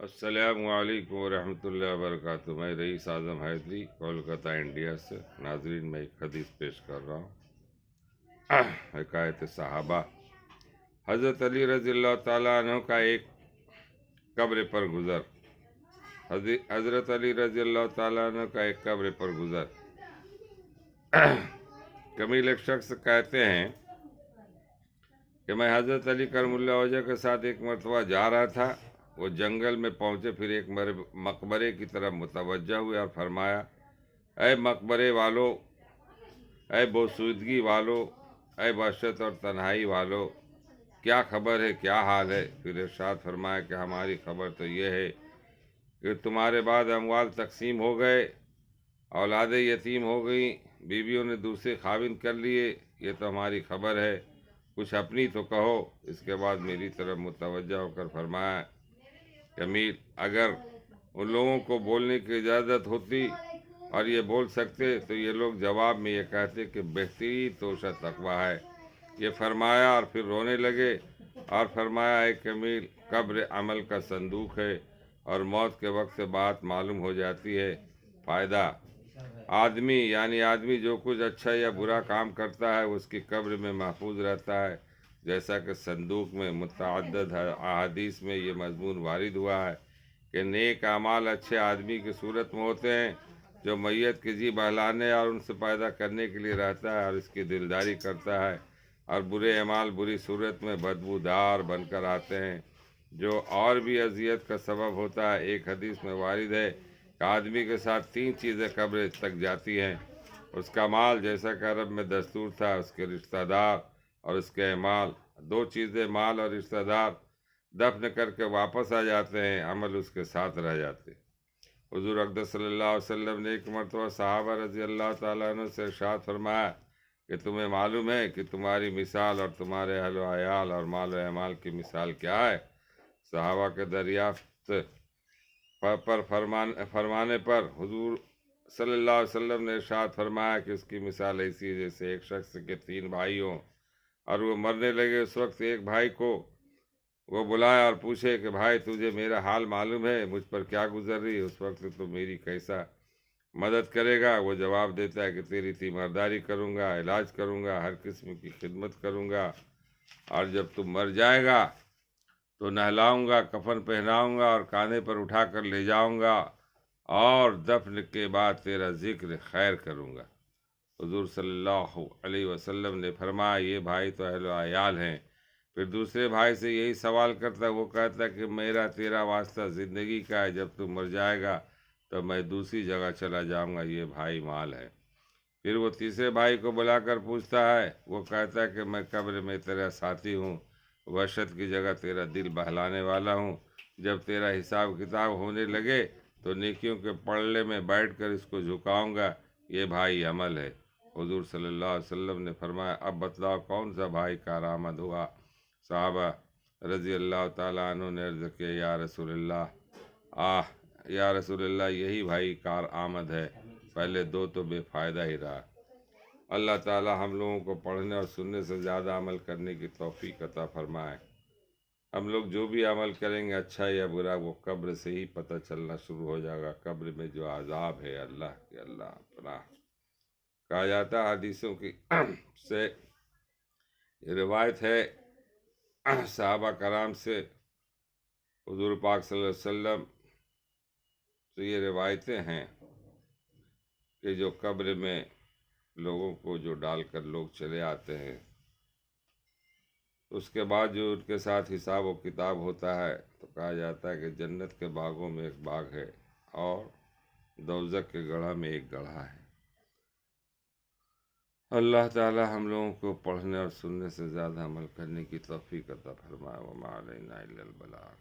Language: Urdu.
السلام علیکم ورحمۃ اللہ وبرکاتہ۔ میں رئیس اعظم حیدری کولکتہ انڈیا سے ناظرین میں ایک حدیث پیش کر رہا ہوں۔ حکایت صحابہ۔ حضرت علی رضی اللہ تعالیٰ عنہ کا ایک قبر پر گزر حضرت علی رضی اللہ تعالیٰ عنہ کا ایک قبر پر گزر کمیل ایک شخص کہتے ہیں کہ میں حضرت علی کرم اللہ وجہ کے ساتھ ایک مرتبہ جا رہا تھا۔ وہ جنگل میں پہنچے، پھر ایک مقبرے کی طرف متوجہ ہوئے اور فرمایا، اے مقبرے والو، اے بوسودگی والو، اے وحشت اور تنہائی والو، کیا خبر ہے، کیا حال ہے؟ پھر ارشاد فرمایا کہ ہماری خبر تو یہ ہے کہ تمہارے بعد اموال تقسیم ہو گئے، اولادیں یتیم ہو گئیں، بیویوں نے دوسرے خاوند کر لیے، یہ تو ہماری خبر ہے، کچھ اپنی تو کہو۔ اس کے بعد میری طرف متوجہ ہو کر فرمایا، جمیل، اگر ان لوگوں کو بولنے کی اجازت ہوتی اور یہ بول سکتے تو یہ لوگ جواب میں یہ کہتے کہ بہترین توشہ تقویٰ ہے۔ یہ فرمایا اور پھر رونے لگے اور فرمایا، اے کمیل، قبر عمل کا صندوق ہے اور موت کے وقت سے بات معلوم ہو جاتی ہے۔ فائدہ: آدمی جو کچھ اچھا یا برا کام کرتا ہے اس کی قبر میں محفوظ رہتا ہے، جیسا کہ صندوق میں متعدد احادیث میں یہ مضمون وارد ہوا ہے کہ نیک اعمال اچھے آدمی کی صورت میں ہوتے ہیں جو میت کی جی بہلانے اور ان سے پیدا کرنے کے لیے رہتا ہے اور اس کی دلداری کرتا ہے، اور برے اعمال بری صورت میں بدبودار بن کر آتے ہیں جو اور بھی اذیت کا سبب ہوتا ہے۔ ایک حدیث میں وارد ہے کہ آدمی کے ساتھ 3 چیزیں قبر تک جاتی ہیں: اس کا مال، جیسا کہ عرب میں دستور تھا، اس کے رشتہ دار اور اس کے اعمال۔ 2 چیزیں، مال اور رشتہ دار، دفن کر کے واپس آ جاتے ہیں، عمل اس کے ساتھ رہ جاتے ہیں۔ حضور اقدس صلی اللہ علیہ وسلم نے ایک مرتبہ صحابہ رضی اللہ تعالیٰ عنہ سے ارشاد فرمایا کہ تمہیں معلوم ہے کہ تمہاری مثال اور تمہارے اہل و عیال اور مال و اعمال کی مثال کیا ہے؟ صحابہ کے دریافت پر فرمانے پر حضور صلی اللہ علیہ وسلم نے ارشاد فرمایا کہ اس کی مثال ایسی ہے جیسے ایک شخص کے 3 بھائی ہوں اور وہ مرنے لگے۔ اس وقت ایک بھائی کو وہ بلائے اور پوچھے کہ بھائی، تجھے میرا حال معلوم ہے، مجھ پر کیا گزر رہی ہے، اس وقت تو میری کیسا مدد کرے گا؟ وہ جواب دیتا ہے کہ تیری تیمارداری کروں گا، علاج کروں گا، ہر قسم کی خدمت کروں گا، اور جب تم مر جائے گا تو نہلاؤں گا، کفن پہناؤں گا اور کاندھے پر اٹھا کر لے جاؤں گا، اور دفن کے بعد تیرا ذکر خیر کروں گا۔ حضور صلی اللہ علیہ وسلم نے فرمایا، یہ بھائی تو اہل و عیال ہیں۔ پھر دوسرے بھائی سے یہی سوال کرتا ہے، وہ کہتا ہے کہ میرا تیرا واسطہ زندگی کا ہے، جب تو مر جائے گا تو میں دوسری جگہ چلا جاؤں گا، یہ بھائی مال ہے۔ پھر وہ تیسرے بھائی کو بلا کر پوچھتا ہے، وہ کہتا ہے کہ میں قبر میں تیرا ساتھی ہوں، وحشت کی جگہ تیرا دل بہلانے والا ہوں، جب تیرا حساب کتاب ہونے لگے تو نیکیوں کے پلڑے میں بیٹھ کر اس کو جھکاؤں گا، یہ بھائی عمل ہے۔ حضور صلی اللہ علیہ وسلم نے فرمایا، اب بتلاؤ کون سا بھائی کارآمد ہوا؟ صحابہ رضی اللہ تعالیٰ عنہ نے عرض کیا، یا رسول اللہ، یا رسول اللہ، یہی بھائی کارآمد ہے، پہلے 2 تو بے فائدہ ہی رہا۔ اللہ تعالیٰ ہم لوگوں کو پڑھنے اور سننے سے زیادہ عمل کرنے کی توفیق عطا فرمائے۔ ہم لوگ جو بھی عمل کریں گے، اچھا یا برا، وہ قبر سے ہی پتہ چلنا شروع ہو جائے گا۔ قبر میں جو عذاب ہے، اللہ پناہ۔ کہا جاتا ہے حدیثوں کی سے یہ روایت ہے صحابہ کرام سے، حضور پاک صلی اللہ علیہ وسلم سے یہ روایتیں ہیں کہ جو قبر میں لوگوں کو جو ڈال کر لوگ چلے آتے ہیں، اس کے بعد جو ان کے ساتھ حساب و کتاب ہوتا ہے تو کہا جاتا ہے کہ جنت کے باغوں میں ایک باغ ہے اور دوزخ کے گڑھا میں ایک گڑھا ہے۔ اللہ تعالی ہم لوگوں کو پڑھنے اور سننے سے زیادہ عمل کرنے کی توفیق عطا فرمائے۔ وما علینا الا البلاغ۔